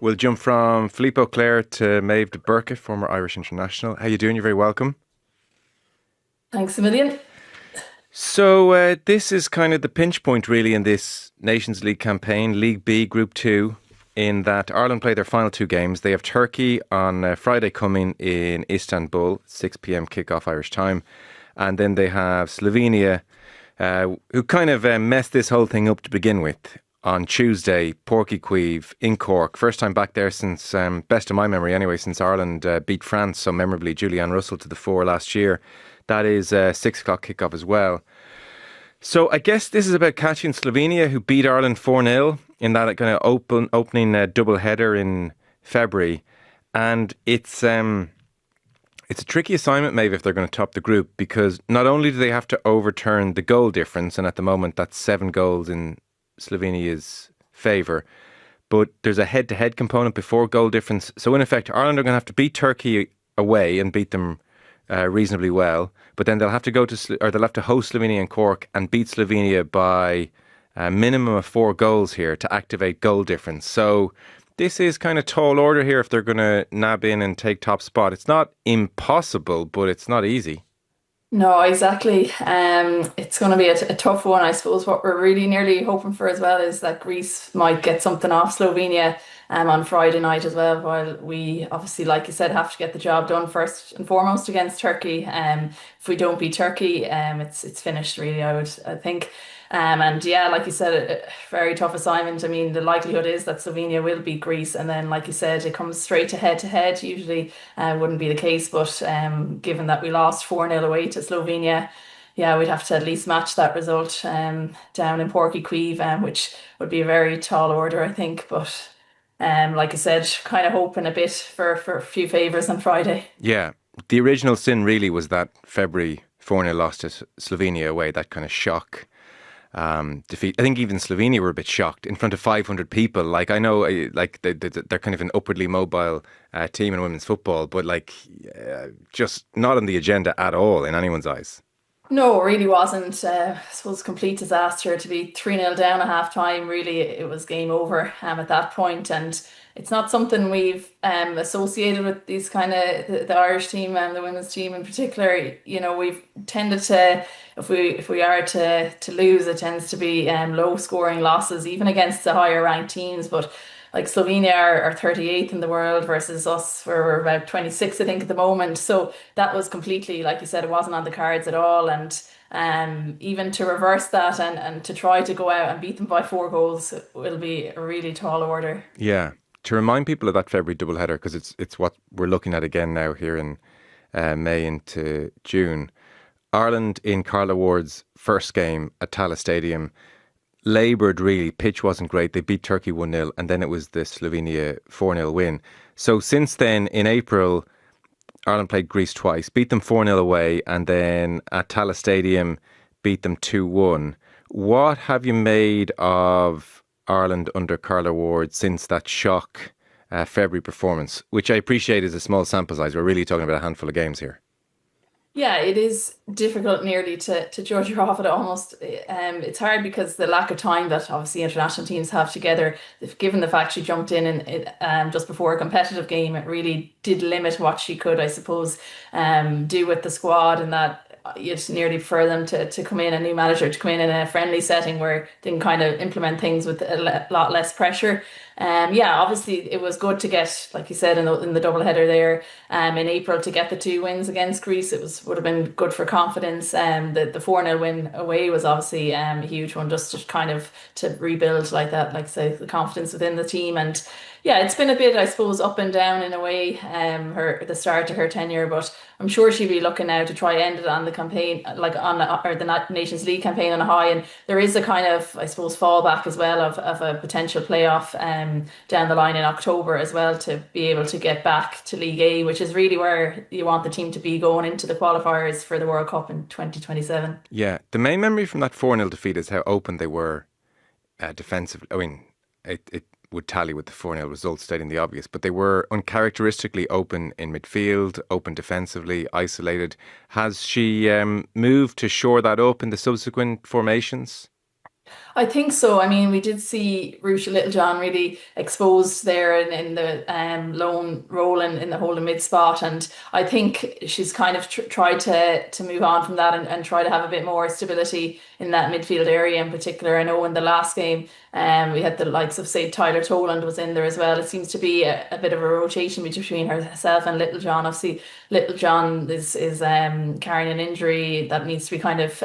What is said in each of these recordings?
We'll jump from Philippe Auclair to Meabh De Burca, former Irish international. How you doing? You're very welcome. Thanks a million. So this is kind of the pinch point really in this Nations League campaign, League B, Group 2, in that Ireland play their final two games. They have Turkey on Friday coming in Istanbul, 6 p.m. kickoff Irish time. And then they have Slovenia, who kind of messed this whole thing up to begin with. On Tuesday, Porky Queeve in Cork. First time back there since, best of my memory anyway, since Ireland beat France so memorably, Julianne Russell to the fore last year. That is a 6 o'clock kickoff as well. So I guess this is about catching Slovenia, who beat Ireland 4-0 in that kind of opening double header in February. And it's a tricky assignment, maybe, if they're going to top the group, because not only do they have to overturn the goal difference, and at the moment that's 7 goals in Slovenia's favour, but there's a head-to-head component before goal difference. So in effect, Ireland are going to have to beat Turkey away and beat them reasonably well, but then they'll have to they'll have to host Slovenia in Cork and beat Slovenia by a minimum of 4 goals here to activate goal difference. So this is kind of tall order here if they're going to nab in and take top spot. It's not impossible, but it's not easy. No, exactly. It's going to be a tough one. I suppose what we're really nearly hoping for as well is that Greece might get something off Slovenia on Friday night as well, while we obviously, like you said, have to get the job done first and foremost against Turkey. If we don't beat Turkey, it's finished really, I think. And yeah, like you said, a very tough assignment. I mean, the likelihood is that Slovenia will beat Greece, and then, like you said, it comes straight to head to head. Usually, wouldn't be the case, but given that we lost 4-0 away to Slovenia, yeah, we'd have to at least match that result down in Porky Queeve, which would be a very tall order, I think. But like I said, kind of hoping a bit for a few favours on Friday. Yeah, the original sin really was that February 4-0 loss to Slovenia away, that kind of shock defeat. I think even Slovenia were a bit shocked in front of 500 people. Like, I know, like they're kind of an upwardly mobile team in women's football, but just not on the agenda at all in anyone's eyes. No, it really wasn't. I suppose complete disaster to be 3-0 down at half time. Really, it was game over at that point. And it's not something we've associated with these kind of the Irish team and the women's team in particular. You know, we've tended to, if we are to lose, it tends to be low scoring losses, even against the higher ranked teams. But like Slovenia are 38th in the world versus us, we're about 26th, I think, at the moment. So that was completely, like you said, it wasn't on the cards at all. And even to reverse that and to try to go out and beat them by 4 goals will be a really tall order. Yeah. To remind people of that February doubleheader, because it's what we're looking at again now here in May into June. Ireland in Carla Ward's first game at Tallaght Stadium laboured really. Pitch wasn't great. They beat Turkey 1-0, and then it was the Slovenia 4-0 win. So since then, in April, Ireland played Greece twice, beat them 4-0 away, and then at Tallaght Stadium beat them 2-1. What have you made of Ireland under Carla Ward since that shock February performance, which I appreciate is a small sample size? We're really talking about a handful of games here. Yeah, it is difficult nearly to judge her off it almost. It's hard because the lack of time that obviously international teams have together, given the fact she jumped in and just before a competitive game, it really did limit what she could, I suppose, do with the squad, and that you'd nearly prefer them to come in, a new manager to come in a friendly setting where they can kind of implement things with a lot less pressure. Yeah, obviously it was good to get, like you said, in the double header there in April, to get the 2 wins against Greece. Would have been good for confidence. The 4-0 win away was obviously a huge one, just to kind of to rebuild like that, like say the confidence within the team. And yeah, it's been a bit, I suppose, up and down in a way, the start of her tenure, but I'm sure she'll be looking now to try end it on the campaign, like or the Nations League campaign on a high. And there is a kind of, I suppose, fallback as well of a potential playoff down the line in October as well, to be able to get back to League A, which is really where you want the team to be going into the qualifiers for the World Cup in 2027. Yeah, the main memory from that 4-0 defeat is how open they were defensively. I mean, it would tally with the 4-0 result, stating the obvious, but they were uncharacteristically open in midfield, open defensively, isolated. Has she moved to shore that up in the subsequent formations? I think so. I mean, we did see Ruesha Littlejohn really exposed there in the lone role in the holding mid spot, and I think she's kind of tried to move on from that and try to have a bit more stability in that midfield area in particular. I know in the last game, we had the likes of say Tyler Toland was in there as well. It seems to be a bit of a rotation between herself and Littlejohn. Obviously, Littlejohn is carrying an injury that needs to be kind of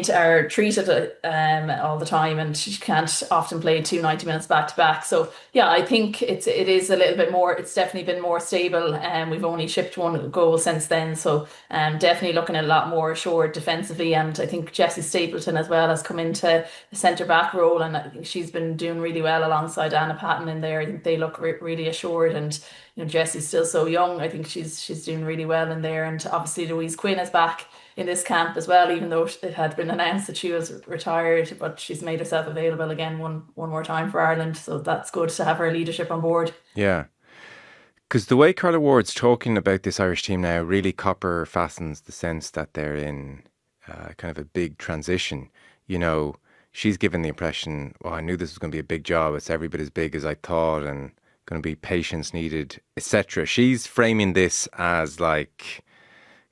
or treated all the time, and she can't often play 2 90 minutes back to back. So yeah, I think it is a little bit more. It's definitely been more stable, and we've only shipped one goal since then. So definitely looking at a lot more assured defensively, and I think Jessie Stapleton as well has come into the centre back role, and I think she's been doing really well alongside Anna Patton in there. I think they look really assured, and Jessie's still so young. I think she's doing really well in there, and obviously Louise Quinn is back in this camp as well, even though it had been announced that she was retired, but she's made herself available again one more time for Ireland. So that's good to have her leadership on board. Yeah. Because the way Carla Ward's talking about this Irish team now really copper fastens the sense that they're in kind of a big transition. She's given the impression, well, I knew this was going to be a big job. It's every bit as big as I thought, and going to be patience needed, etc. She's framing this as like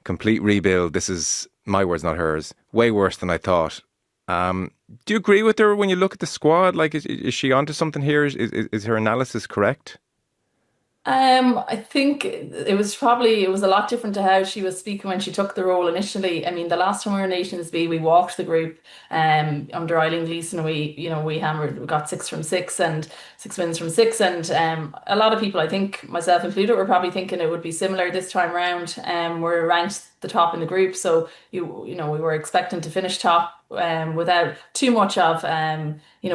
complete rebuild. This is my words, not hers. Way worse than I thought. Do you agree with her when you look at the squad? Like, is she onto something here? Is her analysis correct? I think it was a lot different to how she was speaking when she took the role initially. I mean, the last time we were in Nations B, we walked the group under Eileen Gleeson, and we got 6 from 6 and 6 wins from 6. And a lot of people, I think myself included, were probably thinking it would be similar this time round. We're ranked the top in the group, so we were expecting to finish top without too much of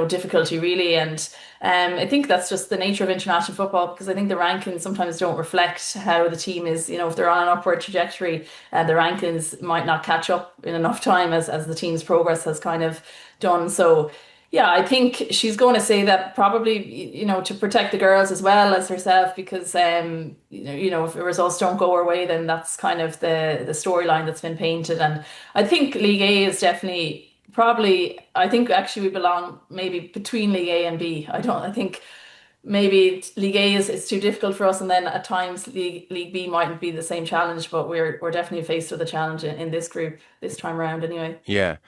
difficulty really. And I think that's just the nature of international football, because I think the rankings sometimes don't reflect how the team is. If they're on an upward trajectory, the rankings might not catch up in enough time as the team's progress has kind of done. So yeah, I think she's going to say that probably, to protect the girls as well as herself, because if the results don't go her way, then that's kind of the storyline that's been painted. And I think League A is definitely probably, I think actually we belong maybe between League A and B. I think maybe League A is too difficult for us, and then at times League B mightn't be the same challenge, but we're definitely faced with a challenge in this group this time around anyway. Yeah.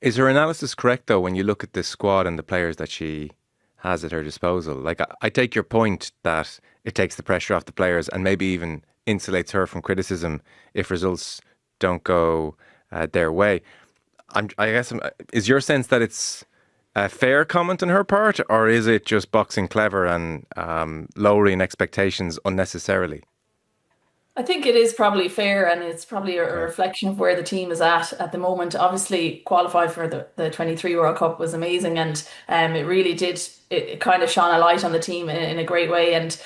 Is her analysis correct, though, when you look at the squad and the players that she has at her disposal? Like, I take your point that it takes the pressure off the players and maybe even insulates her from criticism if results don't go their way. Is your sense that it's a fair comment on her part, or is it just boxing clever and lowering expectations unnecessarily? I think it is probably fair, and it's probably a reflection of where the team is at the moment. Obviously, qualify for the 23 World Cup was amazing, and it really did. It kind of shone a light on the team in a great way. And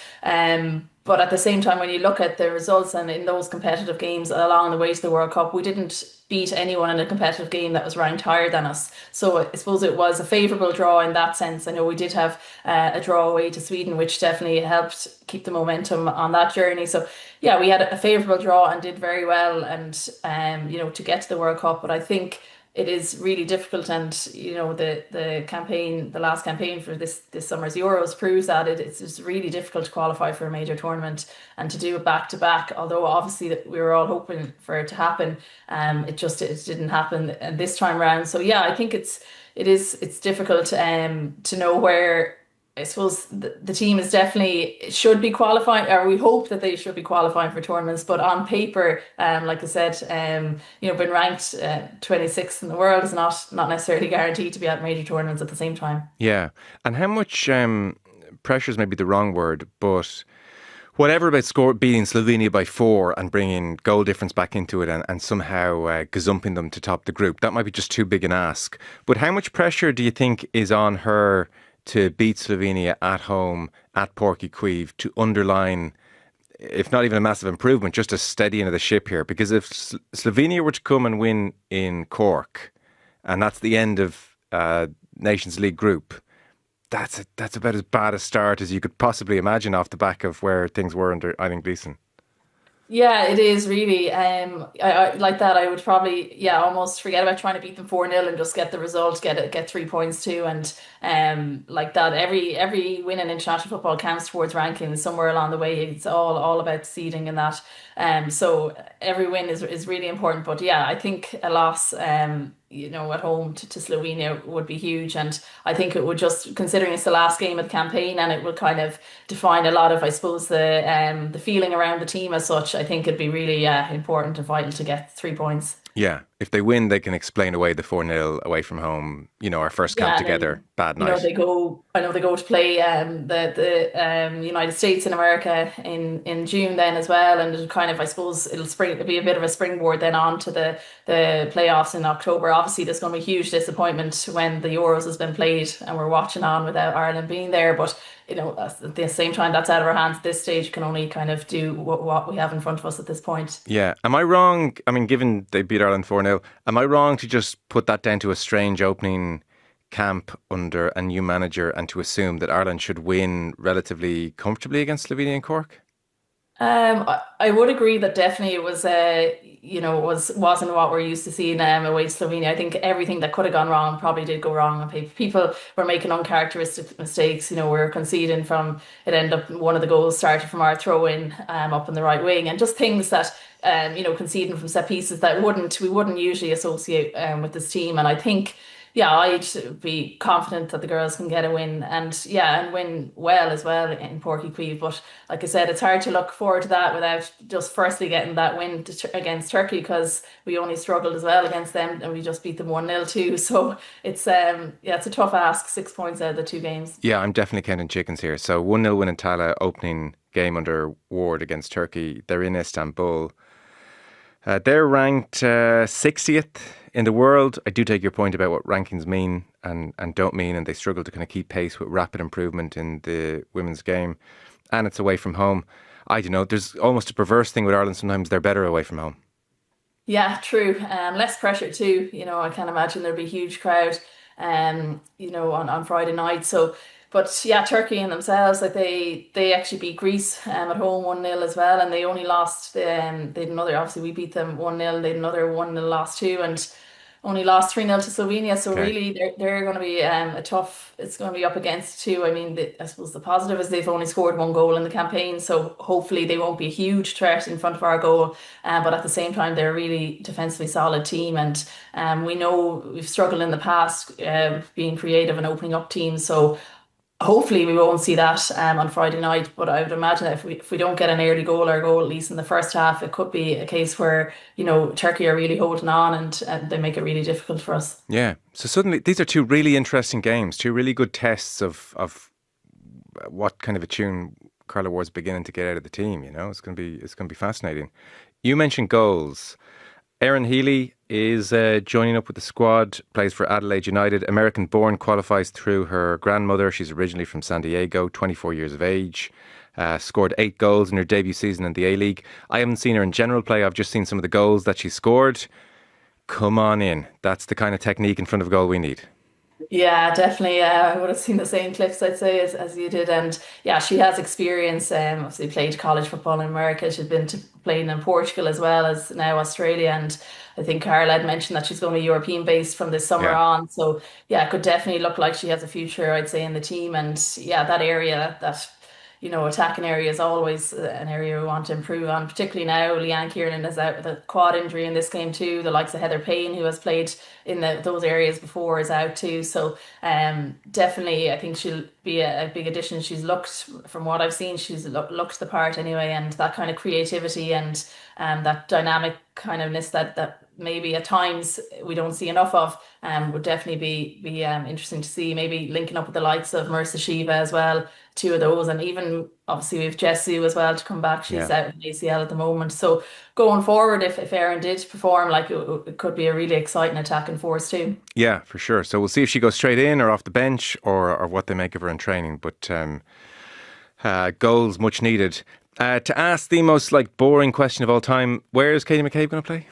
but at the same time, when you look at the results and in those competitive games along the way to the World Cup, we didn't beat anyone in a competitive game that was ranked higher than us. So I suppose it was a favourable draw in that sense. I know we did have a draw away to Sweden, which definitely helped keep the momentum on that journey. So yeah, we had a favourable draw and did very well, and to get to the World Cup. But I think it is really difficult, and the last campaign for this summer's Euros proves that it's just really difficult to qualify for a major tournament and to do it back to back. Although obviously that we were all hoping for it to happen, it didn't happen this time round. So yeah, I think it's difficult to know where. I suppose the team is definitely should be qualifying, or we hope that they should be qualifying for tournaments. But on paper, like I said, been ranked 26th in the world is not necessarily guaranteed to be at major tournaments at the same time. Yeah. And how much pressure is maybe the wrong word, but whatever about beating Slovenia by 4 and bringing goal difference back into it and somehow gazumping them to top the group, that might be just too big an ask. But how much pressure do you think is on her to beat Slovenia at home at Porky Queeve to underline, if not even a massive improvement, just a steadying of the ship here? Because if Slovenia were to come and win in Cork, and that's the end of Nations League group, that's about as bad a start as you could possibly imagine off the back of where things were under Eileen Gleeson. Yeah, it is really. I like that. I would probably, yeah, almost forget about trying to beat them 4-0 and just get the result, get 3 points too. And like that, every win in international football counts towards rankings somewhere along the way. It's all about seeding and that. So every win is really important. But yeah, I think a loss, at home to Slovenia would be huge. And I think it would just, considering it's the last game of the campaign, and it will kind of define a lot of, I suppose, the feeling around the team as such. I think it'd be really important and vital to get 3 points. Yeah, if they win, they can explain away the 4-0 away from home. Our first camp Yeah, and together, then bad night. they go. I know they go to play the United States in America in June then as well, and it'll kind of, I suppose, it'll be a bit of a springboard then on to the playoffs in October. Obviously, there's going to be a huge disappointment when the Euros has been played and we're watching on without Ireland being there. But at the same time, that's out of our hands at this stage. We can only kind of do what we have in front of us at this point. Yeah. Am I wrong? I mean, given they beat Ireland 4-0, am I wrong to just put that down to a strange opening camp under a new manager and to assume that Ireland should win relatively comfortably against Slovenia and Cork? I would agree that definitely it was, wasn't what we're used to seeing away to Slovenia. I think everything that could have gone wrong probably did go wrong. People were making uncharacteristic mistakes. We were conceding from it. Ended up one of the goals started from our throw in up in the right wing, and just things that conceding from set pieces that we wouldn't usually associate with this team. And I think, yeah, I'd be confident that the girls can get a win, and yeah, and win well as well in Porky Cleeve. But like I said, it's hard to look forward to that without just firstly getting that win against Turkey, because we only struggled as well against them and we just beat them 1-0 too. So it's yeah, it's a tough ask, 6 points out of the two games. Yeah, I'm definitely counting chickens here. So 1-0 win in Tala, opening game under Ward against Turkey. They're in Istanbul. They're ranked 60th in the world. I do take your point about what rankings mean and don't mean, and they struggle to kind of keep pace with rapid improvement in the women's game. And it's away from home. I don't know, there's almost a perverse thing with Ireland. Sometimes they're better away from home. Yeah, true. Less pressure too. I can't imagine there'd be a huge crowd, on Friday night. So, but yeah, Turkey in themselves, like they actually beat Greece at home 1-0 as well, and they only lost. They had another. Obviously, we beat them 1-0. They had another 1-0 loss too, and only lost 3-0 to Slovenia. So Okay. really, they're going to be a tough. It's going to be up against two. I mean, I suppose the positive is they've only scored one goal in the campaign, so hopefully they won't be a huge threat in front of our goal. But at the same time, they're a really defensively solid team, and we know we've struggled in the past being creative and opening up teams. So hopefully we won't see that on Friday night, but I would imagine that if we don't get an early goal or goal at least in the first half, it could be a case where, Turkey are really holding on, and they make it really difficult for us. Yeah. So suddenly these are two really interesting games, two really good tests of what kind of a tune Carla Ward's beginning to get out of the team. It's going to be fascinating. You mentioned goals. Erin Healy is joining up with the squad, plays for Adelaide United. American-born, qualifies through her grandmother. She's originally from San Diego, 24 years of age. Scored 8 goals in her debut season in the A-League. I haven't seen her in general play. I've just seen some of the goals that she scored. Come on in. That's the kind of technique in front of goal we need. Yeah, definitely. I would have seen the same clips, I'd say, as you did. And yeah, she has experience. Obviously, played college football in America. She's been to playing in Portugal as well as now Australia. And I think Carla had mentioned that she's going to be European based from this summer Yeah. on. So yeah, it could definitely look like she has a future, I'd say, in the team. And yeah, that area, that attacking area is always an area we want to improve on, particularly now. Leanne Kiernan is out with a quad injury in this game too. The likes of Heather Payne, who has played in those areas before, is out too. So definitely, I think she'll be a big addition. She's looked, from what I've seen, she's looked the part anyway, and that kind of creativity and that dynamic kind ofness that maybe at times we don't see enough of, would definitely be interesting to see. Maybe linking up with the likes of Mercer Shiva as well, two of those, and even obviously we have Jessu as well to come back. She's Yeah. out with ACL at the moment. So going forward, if Erin did perform, like it could be a really exciting attacking force too. Yeah, for sure. So we'll see if she goes straight in or off the bench or what they make of her in training. But goals much needed. To ask the most like boring question of all time, where is Katie McCabe going to play?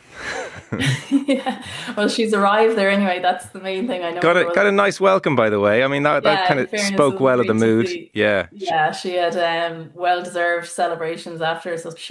Yeah. Well, she's arrived there anyway. That's the main thing I know. Got a nice welcome, by the way. I mean, that Yeah, kind in of fairness, it spoke was well of the great to mood. see. Yeah. Yeah, she had well-deserved celebrations after such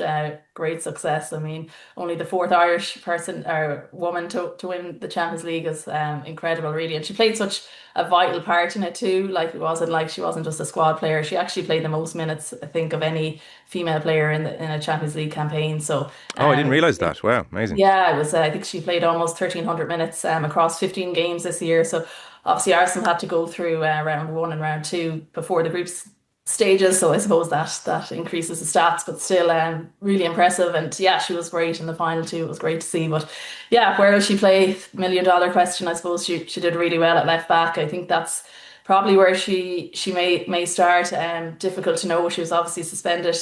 great success. I mean, only the fourth Irish person or woman to win the Champions League is incredible, really. And she played such a vital part in it too. Like it wasn't like she wasn't just a squad player. She actually played the most minutes, I think, of any female player in a Champions League campaign. So, Oh, I didn't it was realize that. Wow, amazing. yeah, it was. I think she played almost 1,300 minutes across 15 games this year. So obviously Arsenal had to go through round one and round two before the groups stages. So I suppose that increases the stats, but still really impressive. And yeah, she was great in the final too. It was great to see. But yeah, where will she play? $1 million question. I suppose she did really well at left back. I think that's probably where she may start. Difficult to know. She was obviously suspended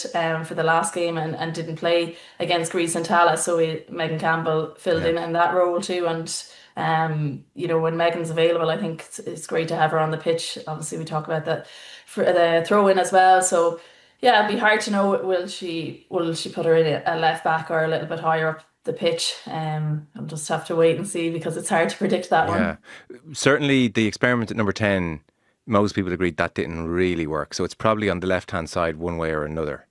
for the last game and didn't play against Greece and Tala. So Megan Campbell filled Yeah. in that role too. And when Megan's available, I think it's great to have her on the pitch. Obviously, we talk about that for the throw in as well. So yeah, it'd be hard to know will she put her in a left back or a little bit higher up the pitch. I'll just have to wait and see because it's hard to predict that Yeah. one. Certainly the experiment at number 10, most people agreed that didn't really work. So it's probably on the left-hand side one way or another.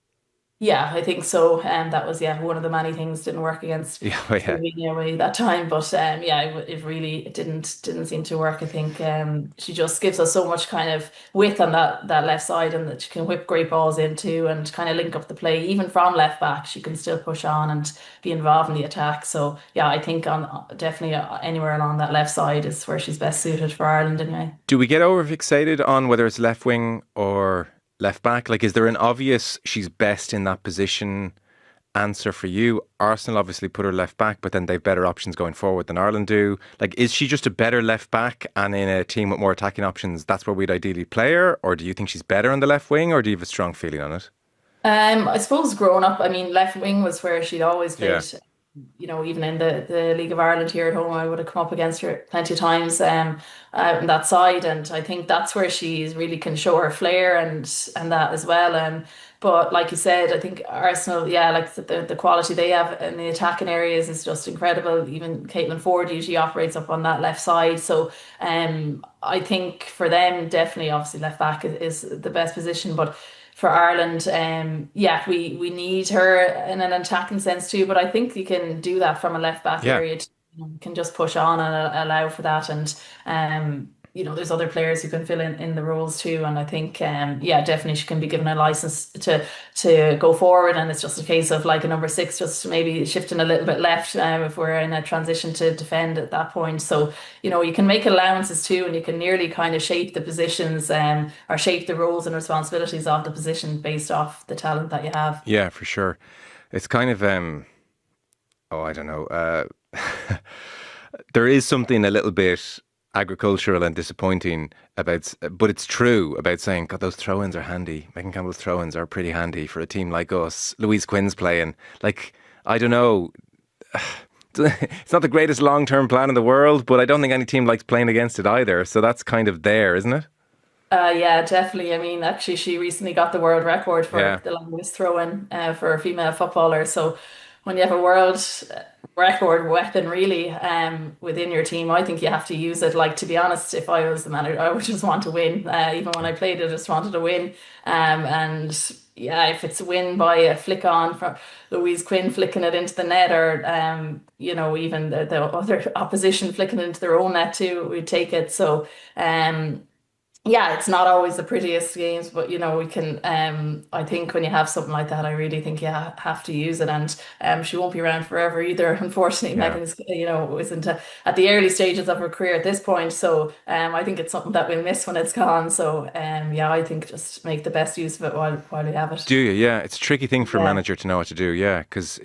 Yeah, I think so. That was one of the many things didn't work against Yeah, well, yeah. Slovenia away that time. But yeah, it really it didn't seem to work. I think she just gives us so much kind of width on that left side, and that she can whip great balls into and kind of link up the play. Even from left back, she can still push on and be involved in the attack. So yeah, I think on definitely anywhere along that left side is where she's best suited for Ireland anyway. Do we get overfixated on whether it's left wing or left back? Like, is there an obvious she's best in that position answer for you? Arsenal obviously put her left back, but then they've better options going forward than Ireland do. Like, is she just a better left back, and in a team with more attacking options, that's where we'd ideally play her? Or do you think she's better on the left wing, or do you have a strong feeling on it? I suppose growing up, I mean, left wing was where she'd always Yeah. played. Even in the League of Ireland here at home, I would have come up against her plenty of times out on that side, and I think that's where she really can show her flair and that as well. But like you said, I think Arsenal, yeah, like the quality they have in the attacking areas is just incredible. Even Caitlin Ford usually operates up on that left side, so I think for them, definitely, obviously, left back is the best position, but for Ireland. Yeah, we need her in an attacking sense too, but I think you can do that from a left back Yeah. area. You can just push on and allow for that, and there's other players who can fill in the roles too. And I think, yeah, definitely she can be given a license to go forward, and it's just a case of like a number six, just maybe shifting a little bit left if we're in a transition to defend at that point. So you can make allowances too, and you can nearly kind of shape the positions or shape the roles and responsibilities of the position based off the talent that you have. Yeah, for sure. It's kind of, oh, I don't know. There is something a little bit agricultural and disappointing about, but it's true about saying, God, those throw-ins are handy. Megan Campbell's throw-ins are pretty handy for a team like us. Louise Quinn's playing. Like, I don't know. It's not the greatest long-term plan in the world, but I don't think any team likes playing against it either. So that's kind of there, isn't it? Yeah, definitely. I mean, actually, she recently got the world record Yeah. for the longest throw-in for a female footballer. So when you have a world record weapon really within your team, I think you have to use it. Like, to be honest, if I was the manager, I would just want to win. Even when I played, I just wanted to win. And yeah, if it's a win by a flick on from Louise Quinn flicking it into the net, or even the other opposition flicking it into their own net too, we'd take it. So yeah, it's not always the prettiest games, but we can. I think when you have something like that, I really think you have to use it, and she won't be around forever either. Unfortunately, Yeah. Megan's isn't at the early stages of her career at this point, so I think it's something that we'll miss when it's gone. So yeah, I think just make the best use of it while we have it. Do you? Yeah. It's a tricky thing for a Yeah. manager to know what to do. Yeah. Because,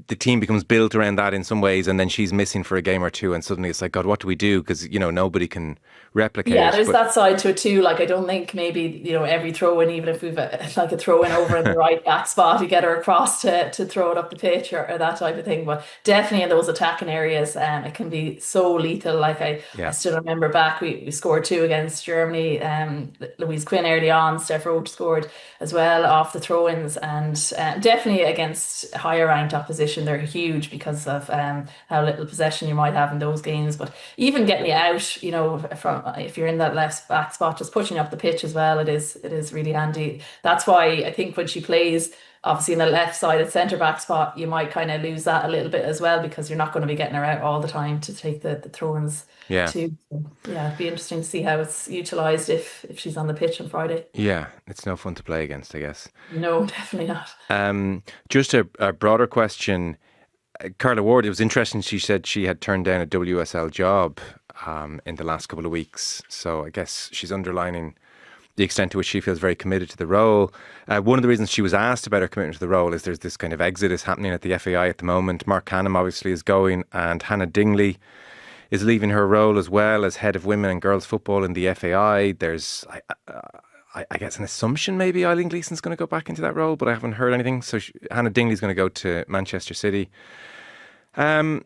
the team becomes built around that in some ways, and then she's missing for a game or two, and suddenly it's like, God, what do we do? Because nobody can replicate Yeah, it. there's But that side to it too. Like I don't think maybe every throw in, even if we've like a throw in over in the right back spot, you get her across to throw it up the pitch or that type of thing. But definitely in those attacking areas, it can be so lethal. Like I yeah, still remember back we scored two against Germany. Louise Quinn early on, Steph Roach scored as well off the throw-ins, and definitely against higher ranked opposition, they're huge because of how little possession you might have in those games. But even getting you out, from if you're in that left back spot, just pushing up the pitch as well, it is really handy. That's why I think when she plays, obviously in the left side at centre back spot, you might kind of lose that a little bit as well because you're not going to be getting her out all the time to take the throw-ins yeah, too. So, yeah, it'd be interesting to see how it's utilised if she's on the pitch on Friday. yeah. It's no fun to play against, I guess. No, definitely not. Just a broader question. Carla Ward, it was interesting. She said she had turned down a WSL job in the last couple of weeks. So I guess she's underlining the extent to which she feels very committed to the role. One of the reasons she was asked about her commitment to the role is there's this kind of exodus happening at the FAI at the moment. Mark Canham obviously is going, and Hannah Dingley is leaving her role as well as head of women and girls football in the FAI. There's, I guess, an assumption maybe Eileen Gleeson's going to go back into that role, but I haven't heard anything. So Hannah Dingley's going to go to Manchester City. Um,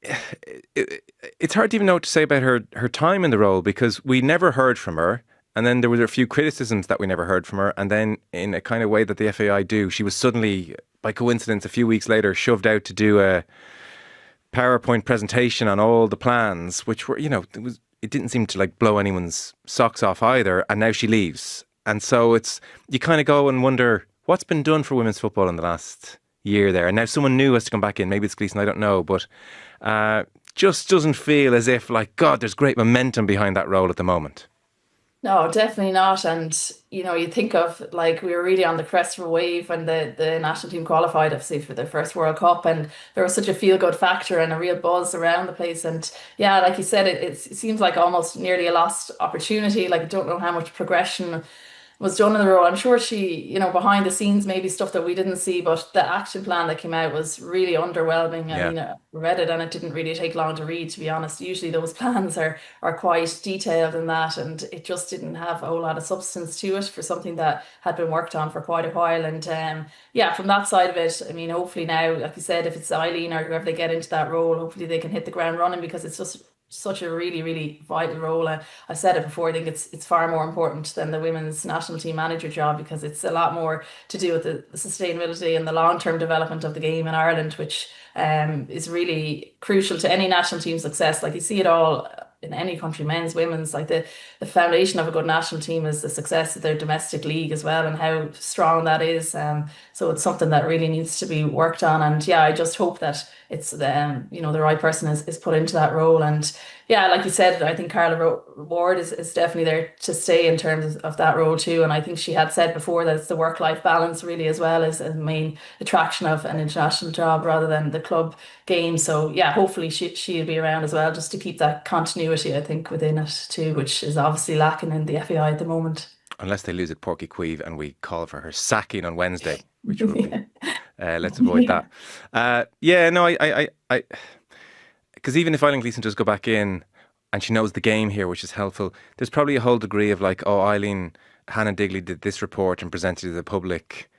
it's hard to even know what to say about her time in the role because we never heard from her. And then there were a few criticisms that we never heard from her. And then in a kind of way that the FAI do, she was suddenly, by coincidence, a few weeks later, shoved out to do a PowerPoint presentation on all the plans, which were, it didn't seem to like blow anyone's socks off either. And now she leaves. And so you kind of go and wonder what's been done for women's football in the last year there. And now someone new has to come back in. Maybe it's Gleeson, I don't know. But just doesn't feel as if, like, God, there's great momentum behind that role at the moment. No, definitely not. And you think of like we were really on the crest of a wave when the national team qualified, obviously, for their first World Cup, and there was such a feel good factor and a real buzz around the place. And yeah, like you said, it seems like almost nearly a lost opportunity. Like I don't know how much progression was done in the role. I'm sure she, behind the scenes, maybe stuff that we didn't see, but the action plan that came out was really underwhelming. I Yeah. mean, I read it and it didn't really take long to read, to be honest. Usually those plans are quite detailed in that, and it just didn't have a whole lot of substance to it for something that had been worked on for quite a while. And yeah, from that side of it, I mean, hopefully now, like you said, if it's Eileen or whoever they get into that role, hopefully they can hit the ground running because it's just such a really, really vital role. I said it before, I think it's far more important than the women's national team manager job because it's a lot more to do with the sustainability and the long-term development of the game in Ireland, which is really crucial to any national team success. Like you see it all in any country, men's, women's, like the foundation of a good national team is the success of their domestic league as well and how strong that is. So it's something that really needs to be worked on. And yeah, I just hope that it's the right person is put into that role. And yeah, like you said, I think Carla Ward is definitely there to stay in terms of that role too. And I think she had said before that it's the work-life balance really as well as a main attraction of an international job rather than the club game. So yeah, hopefully she'll be around as well just to keep that continuity, I think, within it too, which is obviously lacking in the FAI at the moment. Unless they lose at Porky Queeve and we call for her sacking on Wednesday, which would be, Yeah. let's avoid Yeah. that. Yeah, no, because even if Eileen Gleeson does go back in and she knows the game here, which is helpful, there's probably a whole degree of like, oh, Hannah Digley did this report and presented it to the public.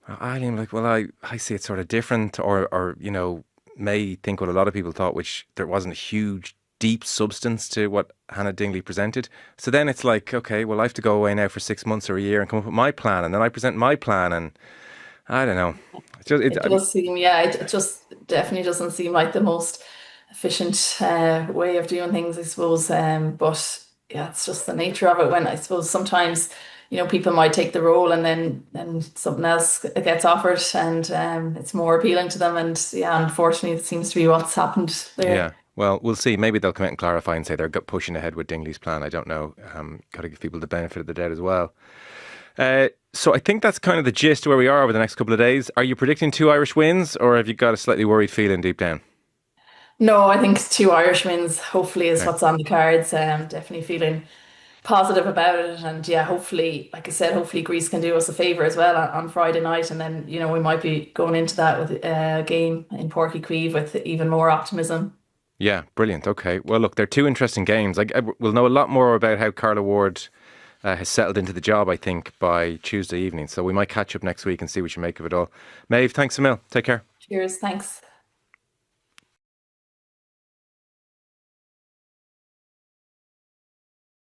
Eileen, like, well, I see it sort of different, or may think what a lot of people thought, which there wasn't a huge, deep substance to what Hannah Dingley presented. So then it's like, okay, well, I have to go away now for 6 months or a year and come up with my plan, and then I present my plan, and I don't know. It does seem, yeah, it just definitely doesn't seem like the most efficient way of doing things, I suppose. But yeah, it's just the nature of it. When I suppose sometimes, people might take the role and then something else gets offered and it's more appealing to them. And yeah, unfortunately, it seems to be what's happened there. Yeah. Well, we'll see. Maybe they'll come out and clarify and say they're pushing ahead with Dingley's plan. I don't know. Got to give people the benefit of the doubt as well. So I think that's kind of the gist of where we are over the next couple of days. Are you predicting 2 Irish wins, or have you got a slightly worried feeling deep down? No, I think two Irish wins hopefully is Okay. what's on the cards. Definitely feeling positive about it. And yeah, hopefully, like I said, hopefully Greece can do us a favour as well on Friday night. And then, we might be going into that with a game in Páirc Uí Chaoimh with even more optimism. Yeah, brilliant. Okay. Well, look, they're two interesting games. Like, we'll know a lot more about how Carla Ward has settled into the job, I think, by Tuesday evening. So we might catch up next week and see what you make of it all. Maeve, thanks a mil. Take care. Cheers. Thanks.